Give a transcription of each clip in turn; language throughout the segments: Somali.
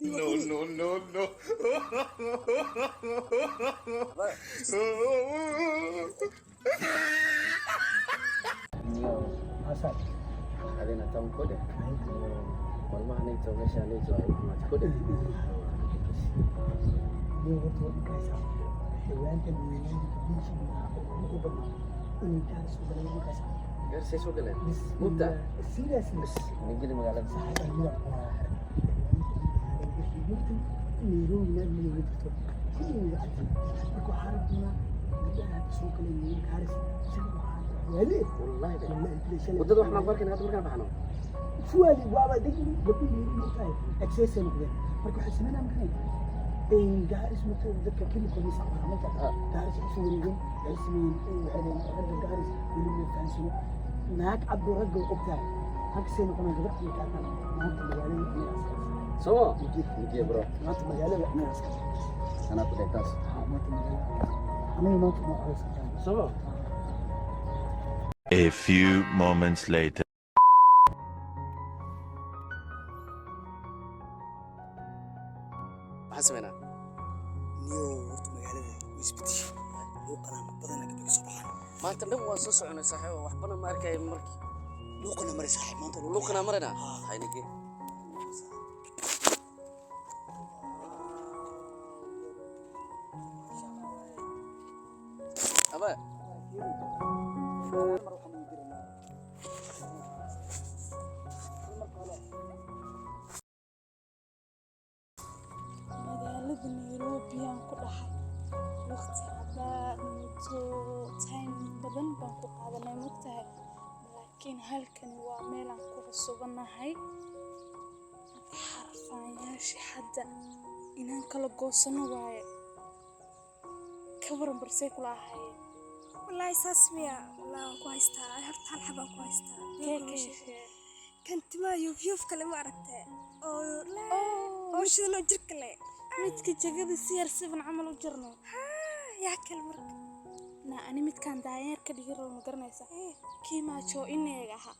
No, no, no, no. Asal. Ada nak tahu kode. Wallah ni tu macam ni tu macam kode. Dia betul kasa. Dewan kan ni di sini aku bagi. Ini kan sudah ini kasa. Biar saya suka lah. Muda. Seriously. Ni gini mengalam. Saya bilang. Miru nak miru itu. Ini aja. Aku harapnya dia ada suka ni harus. Wali. والله ده. وده روح نظر كنا هتقول كنا بحنا. شو اللي بابا دقيقة قبل يجي طيب اكسس كذا مركو حسنا مكان إن جارس متذكر كل كل ساعة ما كان جارس سوريين اسمين وحدين هذا جارس يلم فانسو هناك عبد الرجل قبتها هاك سنة كنا قبل مكان ما أنت مجالي سوا. نجيب برو. ما أنت مجالي أنا أسكت. أنا أقول لك تاس. ما أنت مجالي أنا ما أنت مجالي سوا. A few moments later. حسبنا. نيو ورت مجالي ويسبتي لو قناة بدنا قبل صباحا. ما أنت لو وصلت عنا صحيح وحبنا ما أركي مركي. لو قناة مري صاحب ما أنت لو قناة مرنا. هاي نجي. أبا. magaalada Nairobi aan ku dhahay waqti cabaar muddo time badan baan ku qaadanay mugtahay laakiin halkan waa meel aan ku cusubanahay xarfaanyaasha hadda inaan kala goosano waaye ka waran barsay kula ahaayeen والله ساسميا والله كويستا هرت هالحبا كويستا كنت ما يوف كلام ما عرفته أو لا أو شو لو جرك له midka jagada si yar siban camal u jirno يا كل مرة na ani midkaan daayeerka dhigiro ma garanaysa kiimaajo inaga aha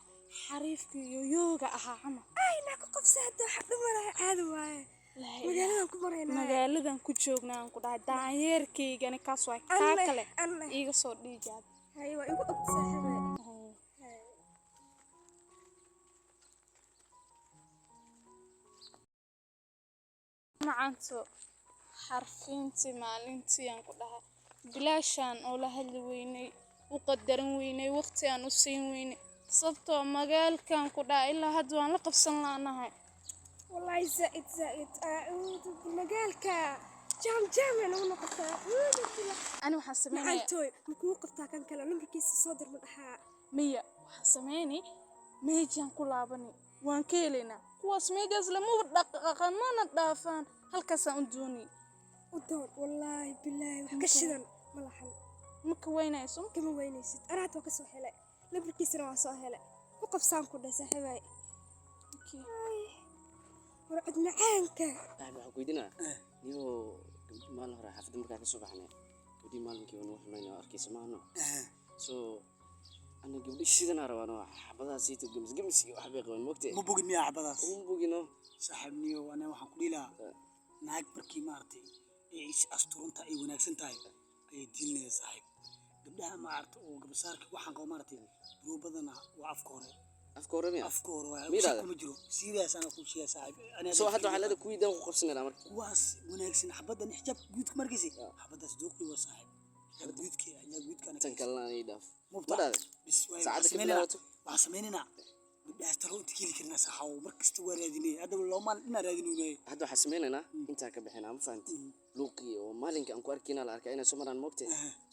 xariifka iyo yooga aha camal أي ناكو قفصة هدا حد مرة عادي واي مجالنا كبرنا magaaladan ku joognaa aan ku dhahay daayeerkaygana kaas waa kaa kale iiga soo dhiijaad أيوة يقول أقصى حبايب macanto xarfiintii maalintii aan ku dhahay bilaashaan oo la hadli weynay u qadarin weynay waqti aan u siin weynay sababtoo magaalkan ku dhahay ilaa hadda waan la qabsan laanahay والله زائد أعوذ بالمجالك جام أنا ونقطة أعوذ بالله ani waxaan sameynaya macantoy markuu qabtaa kan kale numbarkiisa soo dir ma dhaxaa miya waxaan sameynay meejaan ku laabani waan ka helaynaa kuwaas meejaas lama dhaqaqan mana dhaafaan halkaasaan u doonay u doon wallaahi bilaahi wax ka shidan ma lahan marka weynayso kama weynaysid anaad waa ka soo helay numbarkiisana waa soo helay ku qabsaan ku dhasa xibay warcad macaanka waxaan ku weydiinaa niyo maalin hore xaafadda markaa ka soo baxnay gabdhii maalinkii wana waxmayno arkaysa maahno so ana gabdhi sidana rabaano xabadaha siito gems iyo wax bay qabaan moogtay ما بوجد مياه عبادات uma bogino صاحب نيو أنا وحن قليلا ناك بركي مارتي إيش أسطورنتا أي وناكسن تاي أي دين صاحب قبلها ما عرفت وقبل صارك وحن قو مارتي برو بدنا وأفكاره afka hore miya أفكاره ميرادا؟ وشكو مجرو سيريس أنا كل شيء صاحب أنا soo hadda waxaa leeda kuwii dan ku qabsanayna marka واس وناكسن حبدا نحجب جودك مركزي حبدا صدوقي وصاحب حبدا جودك أنا جودك أنا tan kalena ay dhaaf مبتع madhaade بس saacada ka واسميننا bilaabato واسميننا قبلها ترى أنت كيلي كنا صحوا مركز تواراديني هذا لو ما لنا راديني hadda waxaan sameynaynaa intaa ka bixinaa ma fahanti luuqii oo maalinka aan ku arkayna la arkay inay soo maraan moogtay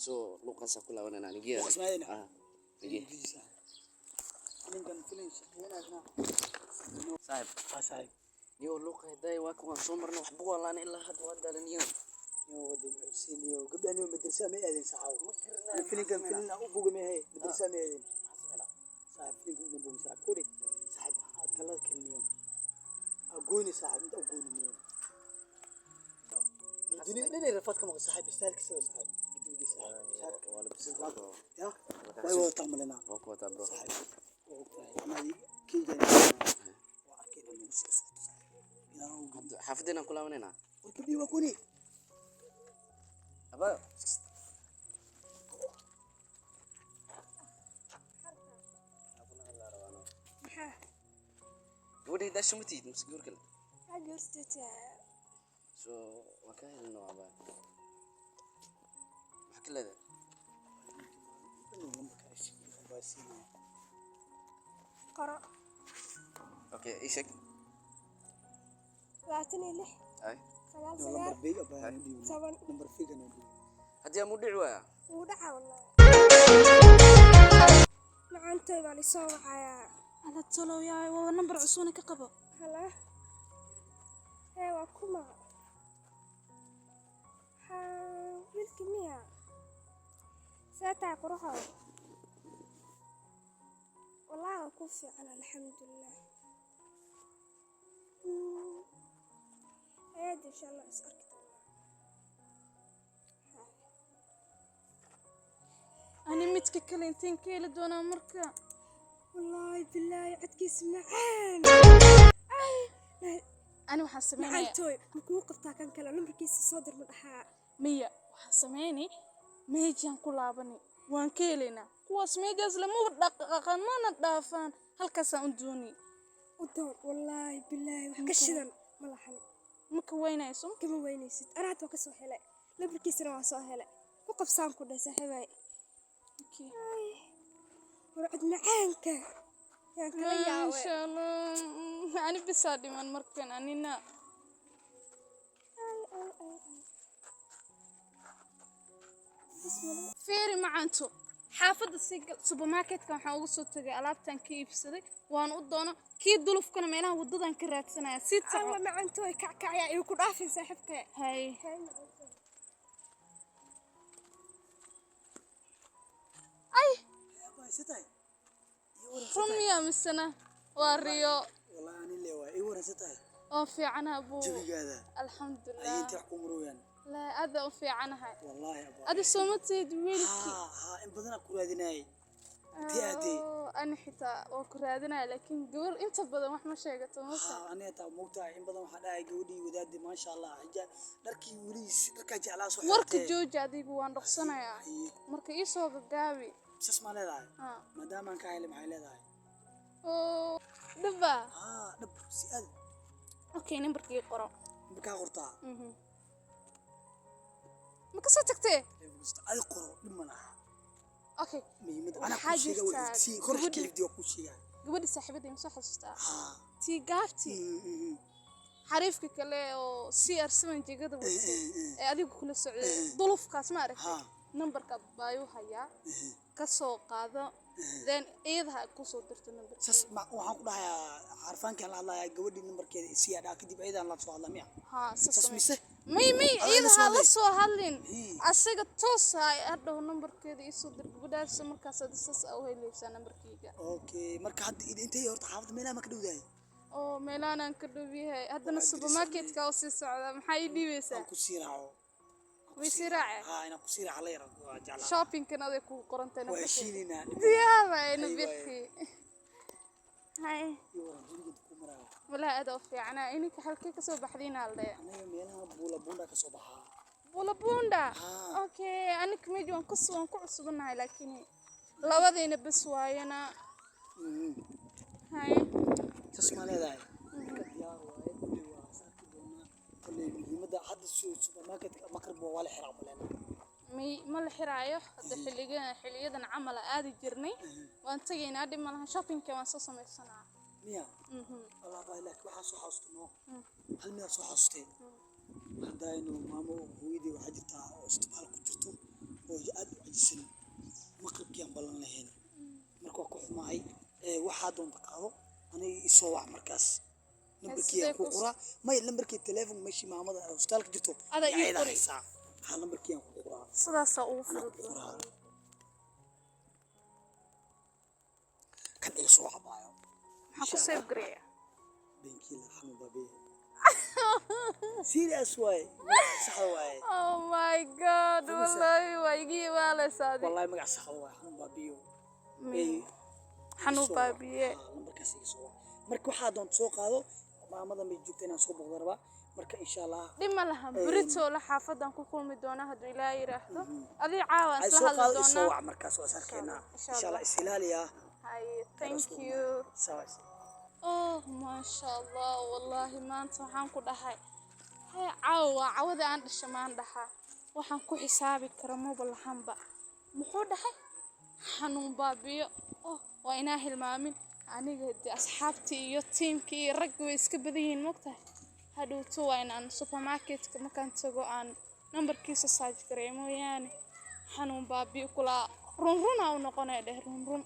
soo luuqaasa ku laabananaa nigeria واسمعنا nige ninkan filin shaqeynaa saaxib صاحب niyo luuqa haday waa kuwaan soo marna waxba waa laana ilaa hadda waa daalaniyo يو ودي سينيو قبل أن يوم مدرسة ما يأذن صحوا الفيلم كان فيلم أبوه ما هي مدرسة ما يأذن صاحب فيلم كان أبوه صاحب كوري صاحب ثلاث كل يوم أقولني صاحب أنت أقولني اليوم لين رفضت كم صاحب يستاهل كسر صاحب بدون صاحب wala bis يا وأيوة تعمل لنا waa kuwa taa bro صاحب أنا كي جاني وأكيد إنه سياسة صاحب حافظنا كلها مننا وركبني وكوني أبا ودي ده شو متيد مسجور كله سو وكاهل إنه أبا حكي له ده قرأ أوكي إيشك 36 أي sagaal نمبر sagaal بيج أبا نديو toban نمبر فيك أنا نديو هدي أمو دعوة wuu dhacaa wallahi macaantay baa lisoo wacayaa ala talow yaa waa number cusubna ka qabo hala waa kuma wiilki miya saataa quruxo wallahi waa ku fiican alxamdulilah ayaad insha allah is arki ani midka kale inteen ka heli doonaa marka والله بالله عدكيس معان ani waxaan sameynaya macaantooy makuu qabtaa kan kale numbarkiisa soo dir ma dhaxaa miya waxaan sameynay meejaan ku laabani waan ka helaynaa kuwaas meejaas lama dhaqaqan mana dhaafaan halkaasaan u dooni u door wallaahi bilaahi wax ka shidan ma lahan marka weynayso kama weynaysid anaad waa ka soo helay numbarkiisana waa soo helay ku qabsaan ku dheh saaxiibay warcad macaanka yaan kala yaabay insha allah ani bisaa dhiman markan anina fiiri macaanto xaafadda supermarketka waxaan uga soo tagay alaabtaan ka iibsaday waan u doono kii dulufkana meelaha waddadan ka raadsanaya sii taco alla macaantooy kackacaya igu ku dhaafin saaxiibka hay ay ستاي rumiya misana waa riyo والله أنا اللي هو إيه ورا ستاي oo fiicanaha buu جبي هذا alxamdulilah أنت حكم رويان laa aada u fiicanahay والله أبا adi soo ma teed wiilkii ها إن بدنا كل هذه ناي تياتي ani xitaa waa ku raadinaya laakiin gabar inta badan wax ma sheegato marka ها أنا تا موتا إن بدنا واحد أي جودي ودادي ما شاء الله حاجة دركي وليس دركي جعلا صحيح warka jooji adigu waan dhaqsanayaa marka ii soo gagaabi بس ما له ها ما دام أنا كايل محل له oo dhaba ها دب سأل okay numberkii qoro بكا قرطا ma ka soo tagtee أي قرو لما okay ميمد أنا waxaa كل شيء jirtaa سي كل شيء كيف ديو كل شيء gabadhi saaxiibadii ma soo xasuustaa ها tii gaaftii xariifka kale oo CR7 jigada watay ee adigu kula socday dulufkaas ma aragtay ها numberka baayu hayaa ka soo qaado then iyada ku soo dirto numberka ساس ما waxaan ku dhahayaa xarfaankan la hadlayaa gabadhii numbarkeeda si yaa kadib aydan la soo hadlamaya ha sas mise may iyada ha la soo hadlin Hii. asaga toos ay hadhow numberkeeda ii soo dir gabadhaas markaas aad sas u helaysaa numberkeyga okay marka hadda intay horta xaafad meelaha ma ka dhowdahay oo meelaanaan ka dhow yahay haddana supermarketka oo sii socda maxaa ii dhiibaysaa ku sii raaco way sii raaceen ها ina ku sii raaco la yar waa jeclaa shoppingkan aday ku qorantay waa numberkeyga shiilina diyaabay numberkii hay iyo jilid ku maraa walaa aad oo fiicnaa ininka halkee ka soo baxdiina alde aniga meelaha buula buunda ka soo baxaa bula bunda Ah. okay anik meji waan ku cusubanahay laakiin labadiina bas waayana hay sas ma leedahay marka diyaar waaye kulli waa saaki doona kulli muhiimada hadda supermarket makarbo waa la xiraa malena ma la xiraayo hadda xiliyadan camal aadi jirnay waan tagaynaa dhib ma laha shoppingka waan soo samaysanaa miya والله باي لك waxa soo xasuusto hal mid soo xasuustay hadaynu maamo hooyadii waxa jirta oo istibaal ku jirto oo aad u cajisan maqribkii balan lahayn marka ku xumaay waxa doonta qaado aniga isoo wax markaas numberkii ku qora may numberkii telefoon meeshii maamada hospitaalka jirto ayada haysaa ha numberkii ku qora sidaas ugu fudud kan ay soo xabaayo maxaa ku save gareeya بنكي لحم بابي سيريس واي صح واي oh my god wallahi waygi wala saadi والله ما قاعد صح واي حم بابيو xanu baabiye numberkaas iga soo marka waxa doon soo qaado maamada may joogta inaan soo boqdo rabaa marka insha Allah dhima laha burito la xaafadan ku kulmi doona haduu ilaahay yiraahdo adii caawa ay isla soo hadli qaado doona soo wac markaas waa sarkeena insha Allah isilaaliya hay thank you oh ma sha Allah wallahi maanta waxaan ku dhahay hay caawa caawada aan dhashamaan dhaha waxaan ku xisaabi karo mobalahanba muxuu dhahay xanuun baabiyo oh waa inaa hilmaamin aniga asxaabtii iyo teamkii rag way iska badan yihiin mogtahay hadhowto waa inaan supermarketka markaan tago aan nambarkiisa saaj gareemo mooyaane xanuun baabiyo kula run run aa u noqonaya dheh run run